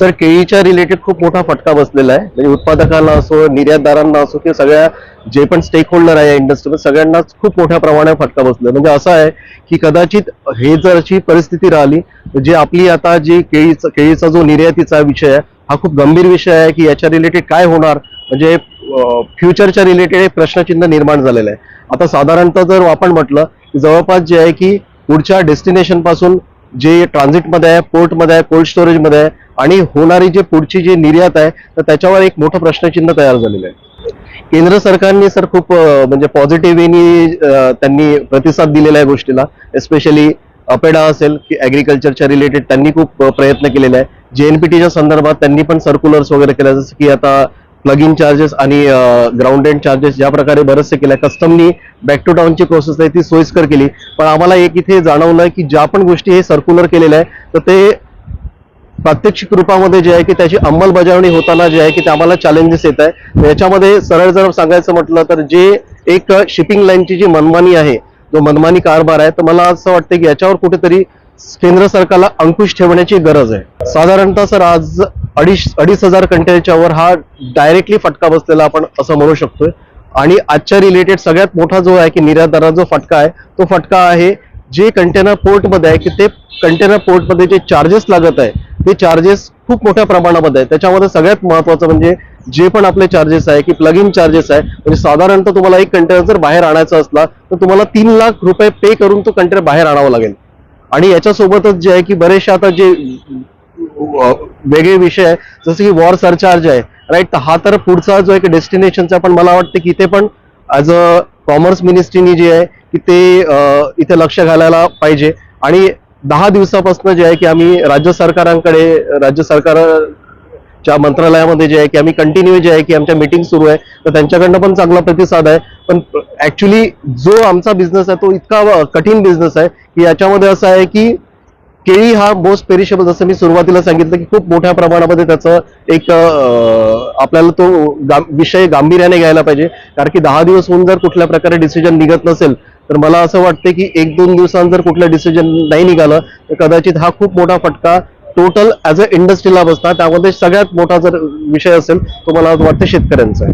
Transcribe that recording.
Sir, केळीच्या related खूप मोठा फटका बसलेला आहे. म्हणजे उत्पादकांना असो, निर्यातदारांना असो, किंवा सगळ्या जे पण स्टेक होल्डर आहे इंडस्ट्रीमध्ये, सगळ्यांनाच खूप मोठ्या प्रमाणात फटका बसला. म्हणजे असं आहे की कदाचित हे जर अशी परिस्थिती राहिली, जे आपली आता जी केळीचा जो निर्यातीचा विषय आहे, हा खूप गंभीर विषय आहे की याच्या रिलेटेड काय होणार. म्हणजे फ्युचरच्या रिलेटेड एक प्रश्नचिन्ह निर्माण झालेलं आहे. आता साधारणतः जर आपण म्हटलं की जवळपास जे आहे की पुढच्या डेस्टिनेशन पासून जे ट्रान्झिटमध्ये आहे, पोर्टमध्ये आहे, कोल्ड स्टोरेजमध्ये आहे, आणि होणारी जे पुढची जी निर्यात आहे, तर त्याच्यावर एक मोठं प्रश्नचिन्ह तयार झालेलं आहे. केंद्र सरकारने सर खूप म्हणजे पॉझिटिव्हली त्यांनी प्रतिसाद दिलेला आहे गोष्टीला. एस्पेशली अपेडा असेल की ऍग्रिकल्चरच्या रिलेटेड त्यांनी खूप प्रयत्न केलेले आहे. JNPTच्या संदर्भात त्यांनी पण सर्क्युलर्स वगैरे केल्या, जसं की आता प्लग इन चार्जेस आणि ग्राउंड एंड चार्जेस ज्या प्रकारे बरेचसे केल्या. कस्टमनी बॅक टू टाउनची प्रोसेस आहे ती सोयीस्कर केली. पण आम्हाला एक इथे जाणवलं की ज्या पण गोष्टी हे सर्क्युलर केलेल्या आहे, तर ते प्रात्यक्षिक रूपामध्ये जे आहे की त्याची अंमलबजावणी होताना जे आहे की ते आम्हाला चॅलेंजेस येत आहे. याच्यामध्ये सरळ जर सांगायचं म्हटलं तर जे एक शिपिंग लाईनची जी मनमानी आहे, जो मनमानी कारभार आहे, तर मला असं वाटतं की याच्यावर कुठेतरी केंद्र सरकारला अंकुश ठेवण्याची गरज आहे. साधारणतः सर आज 2,500 कंटेनरच्या वर हा डायरेक्टली फटका बसलेला आपण असं म्हणू शकतोय. आणि आजच्या रिलेटेड सगळ्यात मोठा जो आहे की निर्यातदाराचा जो फटका आहे, तो फटका आहे जे कंटेनर पोर्टमध्ये आहे की ते कंटेनर पोर्टमध्ये जे चार्जेस लागत आहे, ते चार्जेस खूप मोठ्या प्रमाणामध्ये आहे. त्याच्यामध्ये सगळ्यात महत्वाचं म्हणजे जे पण आपले चार्जेस आहे की प्लग इन चार्जेस आहे. म्हणजे साधारणतः तुम्हाला एक कंटेनर जर बाहेर आणायचा असला तर तुम्हाला 3,00,000 रुपये पे करून तो कंटेनर बाहेर आणावा लागेल. आणि याच्यासोबतच जे आहे की बरेचसे आता जे वेगळे विषय आहे, जसं की वॉर सरचार्ज आहे, राईट. तर हा तर पुढचा जो आहे की डेस्टिनेशनचा, पण मला वाटतं की इथे पण ॲज अ कॉमर्स मिनिस्ट्रीनी जे आहे की ते इथे लक्ष घालायला पाहिजे. आणि 10 दिवसापासून जे आहे की आम्ही राज्य सरकारच्या मंत्रालयामध्ये जे आहे की आम्ही कंटिन्यू जे आहे की आमच्या मीटिंग सुरू आहे, तर त्यांच्याकडनं पण चांगला प्रतिसाद आहे. पण ऍक्च्युली जो आमचा बिझनेस आहे तो इतका कठीण बिझनेस आहे की याच्यामध्ये असं आहे की केळी हा मोस्ट पेरिशेबल, जसं मी सुरुवातीला सांगितलं की खूप मोठ्या प्रमाणामध्ये त्याचं एक आपल्याला तो विषय गांभीर्याने घ्यायला पाहिजे. कारण की 10 दिवस होऊन जर कुठल्या प्रकारे डिसिजन निघत नसेल, तर मला असं वाटतं की 1-2 दिवसांत जर कुठलं डिसिजन नाही निघालं, तर कदाचित हा खूप मोठा फटका टोटल ॲज अ इंडस्ट्रीला बसणार. त्यामध्ये सगळ्यात मोठा जर विषय असेल तो मला वाटतं शेतकऱ्यांचा आहे.